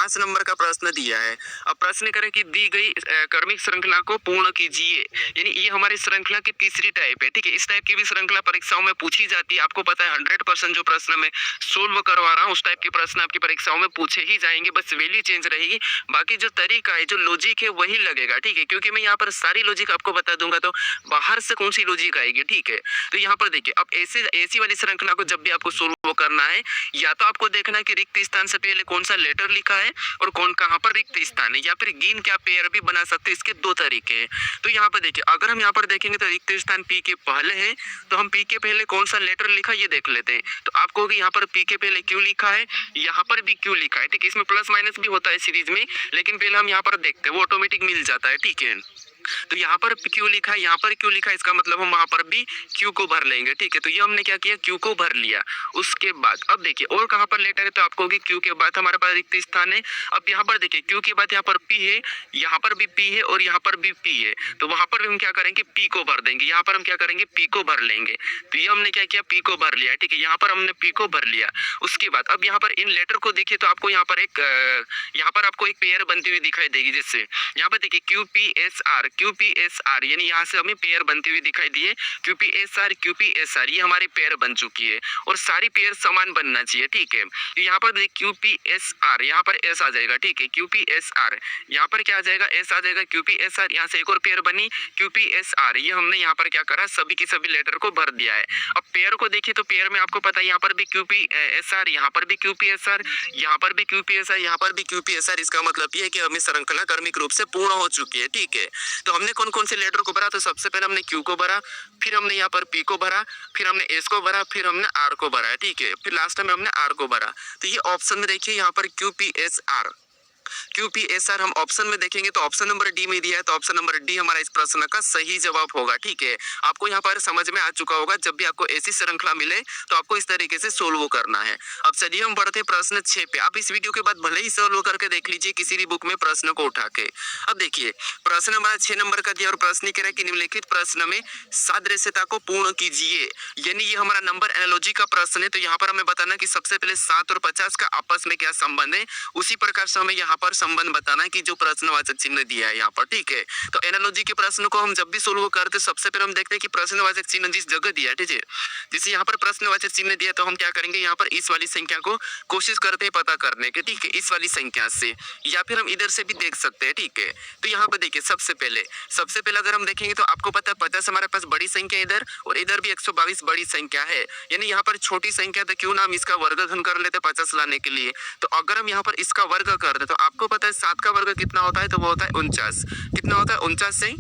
5 number का प्रश्न दिया है। अब प्रश्न करें कि दी गई क्रमिक श्रृंखला को पूर्ण कीजिए, यानी ये हमारी श्रृंखला की तीसरी टाइप है, ठीक है। इस टाइप की भी श्रृंखला परीक्षाओं में पूछी जाती है, आपको पता है 100% जो प्रश्न मैं सोल्व करवा रहा हूँ उस टाइप के प्रश्न आपकी परीक्षाओं में पूछे ही जाएंगे, बस वैल्यू चेंज रहेगी, बाकी जो तरीका है, जो लॉजिक है वही लगेगा, ठीक है। क्योंकि मैं यहाँ पर सारी लॉजिक आपको बता दूंगा, तो बाहर से कौन सी लॉजिक आएगी, ठीक है। तो यहाँ पर देखिए, अब ऐसी वाली श्रृंखला को जब भी आपको सोल्व करना है, या तो आपको देखना है कि रिक्त स्थान से पहले कौन सा लेटर लिखा है और कौन कहाँ पर रिक्त स्थान है, या फिर गिन क्या पेयर भी बना सकते हैं। इसके दो तरीके हैं। तो यहाँ पर देखिए, अगर हम यहाँ पर देखेंगे तो रिक्त स्थान पी के पहले है, तो हम पी के पहले कौन सा लेटर लिखा ये देख लेते हैं। तो आपको यहाँ पर पी के पहले क्यों लिखा है, यहाँ पर भी क्यों लिखा है, ठीक है। इसमें प्लस माइनस भी होता है सीरीज में, लेकिन पहले हम यहाँ पर देखते हैं, वो ऑटोमेटिक मिल जाता है, ठीक है। तो यहाँ पर क्यू लिखा है, यहाँ पर क्यू लिखा है, इसका मतलब हम वहां पर भी क्यू को भर लेंगे, ठीक है। तो ये हमने क्या किया, क्यू को भर लिया। उसके बाद अब देखिए और कहाँ पर लेटर है, तो आपको क्यू के बाद हमारे पास रिक्त स्थान है। अब यहाँ पर देखिए क्यू के बाद यहाँ पर पी है, यहाँ पर भी पी है और यहाँ पर भी पी है, तो वहां पर भी हम क्या करेंगे, पी को भर देंगे। यहाँ पर हम क्या करेंगे, पी को भर लेंगे। तो ये हमने क्या किया, पी को भर लिया, ठीक है। यहाँ पर हमने पी को भर लिया। उसके बाद अब यहाँ पर इन लेटर को देखिए, तो आपको यहाँ पर आपको एक पेयर बनती हुई दिखाई देगी, जिससे यहाँ पर देखिए QPSR यानी यहाँ से हमें पेयर बनती हुई दिखाई दी है। QPSR ये हमारी पेयर बन चुकी है, और सारी पेयर समान बनना चाहिए, ठीक है। तो यहाँ पर देखिए QPSR, यहाँ पर S आ जाएगा, ठीक है। QPSR यहाँ पर क्या आ जाएगा, S आ जाएगा। QPSR यहाँ से एक और पेयर बनी QPSR, ये हमने यहाँ पर क्या करा, सभी की सभी लेटर को भर दिया है। अब पेयर को देखिए, तो पेयर में आपको पता है यहाँ पर भी QPSR, यहाँ पर भी QPSR, यहाँ पर भी QPSR, यहाँ पर भी QPSR। इसका मतलब ये है कि हमें श्रृंखला क्रमिक रूप से पूर्ण हो चुकी है, ठीक है। तो हमने कौन कौन से लेटर को भरा, तो सबसे पहले हमने क्यू को भरा, फिर हमने यहाँ पर पी को भरा, फिर हमने एस को भरा, फिर हमने आर को भरा, ठीक है। फिर लास्ट में हमने आर को भरा। तो ये ऑप्शन में देखिए यहाँ पर QPSR हम ऑप्शन में देखेंगे तो ऑप्शन नंबर डी में दिया है, तो ऑप्शन नंबर डी हमारा इस प्रश्न का सही जवाब होगा, ठीक है। आपको यहाँ पर समझ में आ चुका होगा, जब भी आपको ऐसी श्रृंखला मिले तो आपको इस तरीके से सोल्व करना है। अब चलिए हम बढ़ते प्रश्न 6 पे। आप इस वीडियो के बाद भले ही सोल्व करके देख लीजिए किसी भी बुक में प्रश्न को उठा के। अब देखिए प्रश्न हमारा 6 नंबर का दिया, और प्रश्न कह रहा है कि निम्नलिखित प्रश्न में सादृश्यता को पूर्ण कीजिए, यानी ये हमारा नंबर एनालॉजी का प्रश्न है। तो यहाँ पर हमें बताना कि सबसे पहले 7 और 50 का आपस में क्या संबंध है, उसी प्रकार से हमें यहाँ पर संबंध बताना है कि जो प्रश्नवाचक चिन्ह दिया है यहाँ पर, ठीक है। तो एनालॉजी के प्रश्न को हम जब भी सोल्व करते सबसे पहले हम देखते हैं कि प्रश्नवाचक चिन्ह जिस जगह दिया है, ठीक है। जैसे यहाँ पर प्रश्नवाचक चिन्ह दिया, तो हम क्या करेंगे, यहाँ पर इस वाली संख्या को कोशिश करते हैं पता करने के, ठीक है, इस वाली संख्या से, या फिर हम इधर से भी देख सकते हैं, ठीक है। तो यहाँ पर देखिए सबसे पहले अगर हम देखेंगे तो आपको पता है 50 हमारे पास बड़ी संख्या इधर, और इधर भी 122 बड़ी संख्या है, यानी यहाँ पर छोटी संख्या, तो क्यों ना हम इसका वर्गघन कर लेते 50 लाने के लिए। तो अगर हम यहाँ पर इसका वर्ग कर दे, तो आपको पता है 7 का वर्ग कितना होता है, तो वो होता है 49। कितना होता है, 49 से।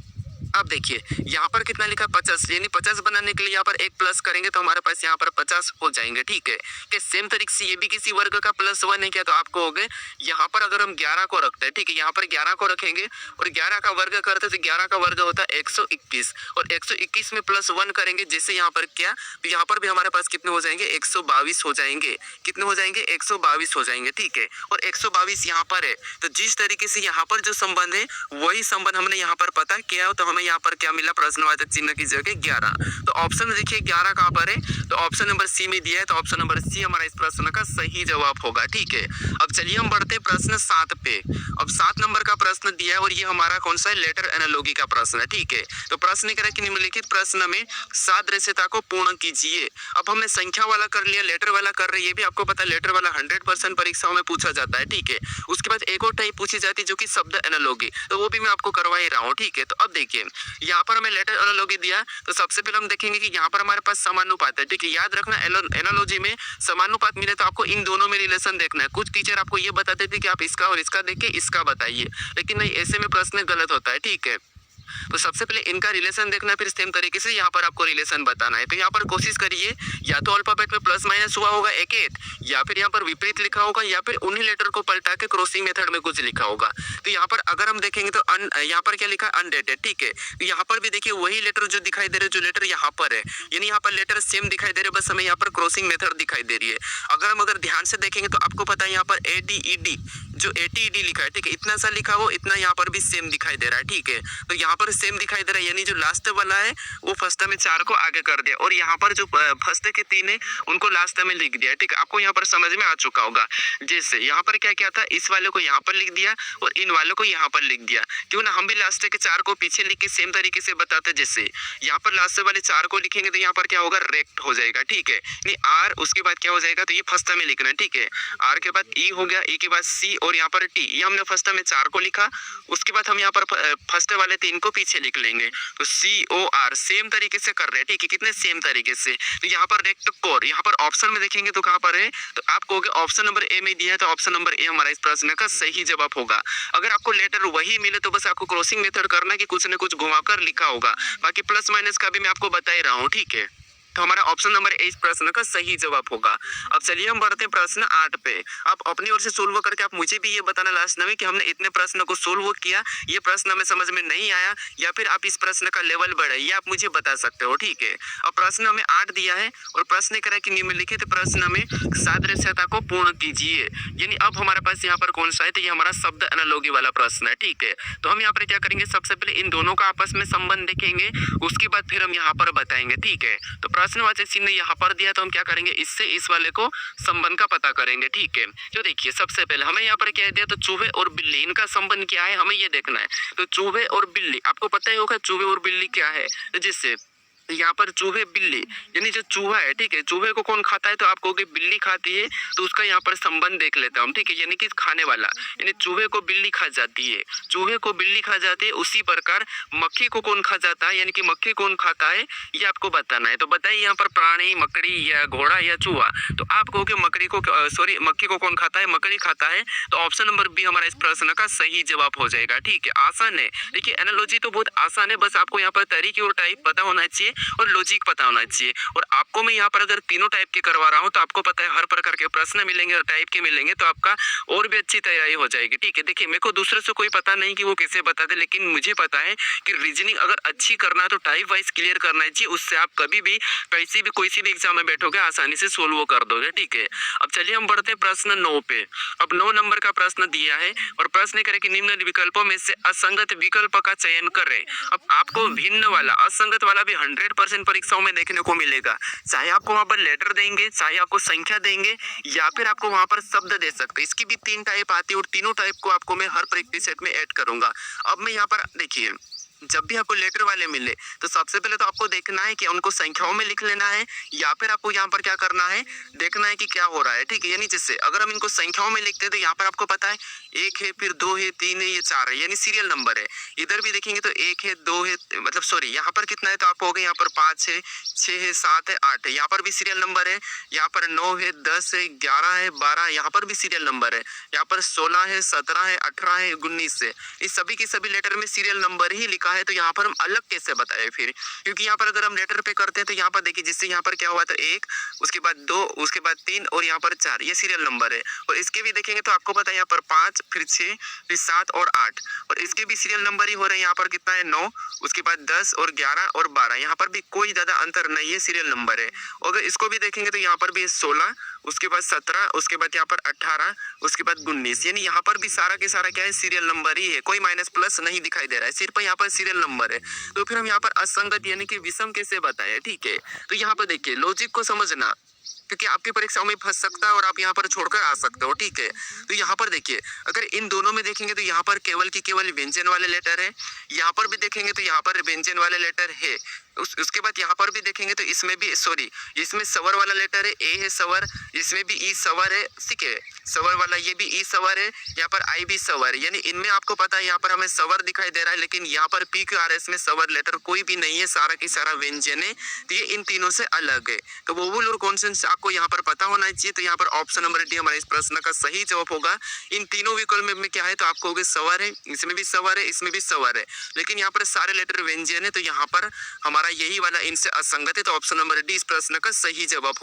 अब देखिए यहाँ पर कितना लिखा, 50, यानी 50 बनाने के लिए यहाँ पर एक प्लस करेंगे तो हमारे पास यहाँ पर 50 हो जाएंगे, ठीक है। कि सेम तरीके से ये भी किसी वर्ग का प्लस 1 है क्या, तो आपको हो गए यहाँ पर अगर हम 11 को रखते हैं, ठीक है, यहाँ पर 11 को रखेंगे और 11 का वर्ग करते हैं, तो 11 का वर्ग होता है 121, और 121 में प्लस 1 करेंगे, जैसे यहाँ पर क्या, तो यहाँ पर भी हमारे पास कितने हो जाएंगे, 122 हो जाएंगे। कितने हो जाएंगे, 122 हो जाएंगे, ठीक है। और 122 यहाँ पर है, तो जिस तरीके से यहाँ पर जो संबंध है वही संबंध हमने यहाँ पर पता किया हो, तो हमें यहाँ पर क्या मिला, प्रश्नवाचक चिन्ह की जगह 11। तो ऑप्शन देखिए 11 कहाँ पर है, तो ऑप्शन नंबर सी में दिया है, तो ऑप्शन नंबर सी हमारा इस प्रश्न का सही जवाब होगा, ठीक है। अब चलिए हम बढ़ते प्रश्न 7 पे। अब 7 नंबर का प्रश्न दिया है, और ये हमारा कौन सा है, लेटर एनालॉजी का प्रश्न है, ठीक है। तो प्रश्न कह रहा है कि निम्नलिखित प्रश्न में सादृश्यता को पूर्ण कीजिए। अब हमने संख्या वाला कर लिया, लेटर वाला कर रहे, ये भी आपको पता है लेटर वाला 100% परीक्षाओं में पूछा जाता है, ठीक है। उसके बाद एक और टाइप पूछी जाती है जो कि शब्द एनालॉजी, तो वो भी मैं आपको करवा ही रहा हूँ, ठीक है। तो अब देखिए यहाँ पर हमें लेटर एनालॉजी दिया, तो सबसे पहले हम देखेंगे कि यहाँ पर हमारे पास समानुपात है, ठीक है। याद रखना एनालॉजी में समानुपात मिले तो आपको इन दोनों में रिलेशन देखना है। कुछ टीचर आपको ये बताते थे कि आप इसका और इसका देख के इसका बताइए, लेकिन नहीं, ऐसे में प्रश्न गलत होता है, ठीक है। तो सबसे पहले इनका रिलेशन देखना है, फिर सेम तरीके से यहाँ पर आपको रिलेशन बताना है। तो यहाँ पर कोशिश करिए, या तो अल्फाबेट में प्लस माइनस हुआ होगा एक, या फिर यहाँ पर विपरीत लिखा होगा, या फिर उन्हीं लेटर को पलटा के क्रॉसिंग मेथड में कुछ लिखा होगा। तो यहाँ पर अगर हम देखेंगे तो यहाँ पर क्या लिखा है, अनडेटेड, ठीक है। तो यहाँ पर भी देखिए वही लेटर जो दिखाई दे रहे, जो लेटर यहाँ पर है, यानी यहाँ पर लेटर सेम दिखाई दे रहे, बस हमें यहाँ पर क्रॉसिंग मेथड दिखाई दे रही है। अगर ध्यान से देखेंगे तो आपको पता है यहाँ पर ADED, जो ATED लिखा है, ठीक है, इतना सा लिखा हो, इतना यहाँ पर भी सेम दिखाई दे रहा है, ठीक है। तो यहाँ पर सेम दिखाई दे रहा है, यानी जो लास्ट वाला है वो फर्स्ट में 4 को आगे कर दिया, और यहाँ पर जो फर्स्ट के 3 है उनको लास्ट में लिख दिया। ठीक है, आपको यहाँ पर समझ में आ चुका होगा। जैसे यहाँ पर क्या क्या था, इस वाले को यहाँ पर लिख दिया और इन वालों को यहाँ पर लिख दिया। क्यों ना हम भी लास्ट के 4 को पीछे लिख के सेम तरीके से बताते। जैसे यहाँ पर लास्ट वाले 4 को लिखेंगे तो यहाँ पर क्या होगा, रेक्ट हो जाएगा। ठीक है, नहीं आर, उसके बाद क्या हो जाएगा, तो ये फर्स्ट में लिखना है। ठीक है, आर के बाद ई हो गया, ई के बाद सी और यहाँ पर टी। ये हमने फर्स्ट में 4 को लिखा, उसके बाद हम यहाँ पर फर्स्ट वाले 3 को पीछे लिख लेंगे। तो सी ओ आर सेम तरीके से कर रहे हैं। ठीक है, कितने सेम तरीके से। तो यहाँ पर रेक्ट कोर, यहाँ पर ऑप्शन में देखेंगे तो कहाँ पर है, तो आप कहोगे ऑप्शन नंबर ए में दिया है, तो ऑप्शन नंबर ए हमारा इस प्रश्न का सही जवाब होगा। अगर आपको लेटर वही मिले तो बस आपको क्रॉसिंग मेथड करना है कि कुछ न कुछ घुमाकर लिखा होगा, बाकी प्लस माइनस का भी मैं आपको बता ही रहा हूँ। ठीक है, तो हमारा ऑप्शन नंबर ए इस प्रश्न का सही जवाब होगा। अब चलिए हम बढ़ते हैं प्रश्न 8 पे। आप अपनी ओर से सोल्व करके आप मुझे भी ये बताना लास्ट में कि हमने इतने प्रश्न को सोल्व किया, ये प्रश्न हमें समझ में नहीं आया, या फिर आप इस प्रश्न का लेवल बढ़े, ये आप मुझे बता सकते हो। ठीक है, अब प्रश्न हमें 8 दिया है और प्रश्न करा कि निम्नलिखित प्रश्न में सादृश्यता को पूर्ण कीजिए। यानी अब हमारे पास यहाँ पर कौन सा है, तो ये हमारा शब्द एनालॉजी वाला प्रश्न है। ठीक है, तो हम यहाँ पर क्या करेंगे, सबसे पहले इन दोनों का आपस में संबंध देखेंगे, उसके बाद फिर हम यहाँ पर बताएंगे। ठीक है, तो प्रश्नवाचक चिन्ह यहाँ पर दिया, तो हम क्या करेंगे, इससे इस वाले को संबंध का पता करेंगे। ठीक है, तो देखिए सबसे पहले हमें यहाँ पर क्या दिया, तो चूहे और बिल्ली, इनका संबंध क्या है हमें ये देखना है। तो चूहे और बिल्ली, आपको पता ही होगा चूहे और बिल्ली क्या है। तो जिससे यहाँ पर चूहे बिल्ली, यानी जो चूहा है, ठीक है, चूहे को कौन खाता है, तो आप कहोगे बिल्ली खाती है, तो उसका यहाँ पर संबंध देख लेता हूँ। ठीक है, यानी कि खाने वाला, यानी चूहे को बिल्ली खा जाती है, चूहे को बिल्ली खा जाती है। उसी प्रकार मक्खी को कौन खा जाता है, यानी कि मक्खी कौन खाता है, ये आपको बताना है। तो बताइए यहाँ पर प्राणी, मकड़ी या घोड़ा या चूहा। तो आप कहोगे मकड़ी को, सॉरी मक्खी को कौन खाता है, मकड़ी खाता है। तो ऑप्शन नंबर बी हमारा इस प्रश्न का सही जवाब हो जाएगा। ठीक है, आसान है। देखिए एनालॉजी तो बहुत आसान है, बस आपको यहाँ पर तरीके और टाइप पता होना चाहिए और लॉजिक पता होना चाहिए। और आपको मैं यहाँ पर अगर तीनों टाइप के करवा रहा हूँ तो आपको पता है हर प्रकार के प्रश्न मिलेंगे और टाइप के मिलेंगे, तो आपका और भी अच्छी तैयारी हो जाएगी। ठीक है, देखिए मेरे को दूसरे से कोई पता नहीं कि वो कैसे बता दे, लेकिन मुझे पता है कि रीजनिंग अगर अच्छी करना है तो टाइप वाइज क्लियर करना चाहिए, उससे आप कभी भी कैसी भी कोई सी भी एग्जाम में बैठोगे आसानी से सोल्व कर दोगे। ठीक है, अब चलिए हम बढ़ते हैं प्रश्न 9 पे। अब 9 नंबर का प्रश्न दिया है और प्रश्न करे कि निम्न विकल्पों में से असंगत विकल्प का चयन करें। अब आपको भिन्न वाला, असंगत वाला भी 100% परीक्षाओं में देखने को मिलेगा। चाहे आपको वहां पर लेटर देंगे, चाहे आपको संख्या देंगे, या फिर आपको वहां पर शब्द दे सकते हैं। इसकी भी 3 टाइप आती है और तीनों टाइप को आपको मैं हर प्रैक्टिस सेट में ऐड करूंगा। अब मैं यहाँ पर देखिए, जब भी आपको लेटर वाले मिले तो सबसे पहले तो आपको देखना है कि उनको संख्याओं में लिख लेना है, या फिर आपको यहाँ पर क्या करना है, देखना है कि क्या हो रहा है। ठीक है, यानी जैसे अगर हम इनको संख्याओं में लिखते हैं तो यहाँ पर आपको पता है 1 है, फिर 2 है, 3 है, ये 4 है, यानी सीरियल नंबर है। इधर भी देखेंगे तो 1 है, 2 है, मतलब सॉरी यहाँ पर कितना है, तो आप हो गए यहाँ पर 5 है, 6 है, 7 है, 8 है, यहाँ पर भी सीरियल नंबर है। यहाँ पर 9 है, 10 है, 11 है, 12, यहाँ पर भी सीरियल नंबर है। यहाँ पर 16 है, 17 है, 18 है, 19 है। इस सभी के सभी लेटर में सीरियल नंबर ही लिखा है, तो यहाँ पर हम अलग कैसे बताएं फिर, क्योंकि यहाँ पर अगर हम लेटर पे करते हैं तो यहाँ पर देखिए, जिससे यहाँ पर क्या हुआ था 1, उसके बाद 2, उसके बाद 3 और यहाँ पर 4, ये सीरियल नंबर है। और इसके भी देखेंगे तो आपको पता है यहाँ पर 5, फिर 6, फिर 7 और 8, और इसके भी सीरियल नंबर ही हो रहे हैं। यहाँ पर कितना है 9, उसके बाद 10 और 11 और 12, यहाँ पर भी कोई ज्यादा अंतर नहीं है, सीरियल नंबर है। अगर इसको भी देखेंगे तो यहाँ पर भी 16, उसके बाद 17, उसके बाद यहाँ पर 18, उसके बाद 19, यानी यहाँ पर भी सारा के सारा क्या है, सीरियल नंबर ही है, कोई माइनस प्लस नहीं दिखाई दे रहा है, सिर्फ यहाँ पर सीरियल नंबर है। तो फिर हम यहाँ पर असंगत यानी कि विषम कैसे बताएं। ठीक है, तो यहाँ पर देखिए लॉजिक को समझना, क्योंकि आपकी परीक्षाओं में फंस सकता है और आप यहाँ पर छोड़कर आ सकते हो। ठीक है, तो यहाँ पर देखिए अगर इन दोनों में देखेंगे तो यहाँ पर केवल की केवल व्यंजन वाले लेटर है, यहाँ पर भी देखेंगे तो यहाँ पर व्यंजन वाले लेटर है। उसके बाद यहाँ पर भी देखेंगे तो इसमें भी सॉरी, इसमें सवर वाला लेटर है, ए है सवर, इसमें भी ई सवर है। ठीक है, सवर वाला ये भी ई सवर है, यहाँ पर आई भी सवर है, यानी इनमें आपको पता है यहाँ पर हमें सवर दिखाई दे रहा है, लेकिन यहाँ पर पी क्यू आर एस में सवर लेटर कोई भी नहीं है, सारा की सारा व्यंजन है। तो ये इन तीनों से अलग है। तो वोवल और कॉन्सोनेंट्स आपको यहाँ पर पता होना चाहिए। तो यहाँ पर ऑप्शन नंबर डी हमारे इस प्रश्न का सही जवाब होगा। इन तीनों विकल्प में क्या है, तो आपको होगा सवर है, इसमें भी सवर है, इसमें भी सवर है, लेकिन यहाँ पर सारे लेटर व्यंजन है, तो यहाँ पर हमारा यही वाला इनसे असंगत है। तो ऑप्शन नंबर डी इस प्रश्न का सही जवाब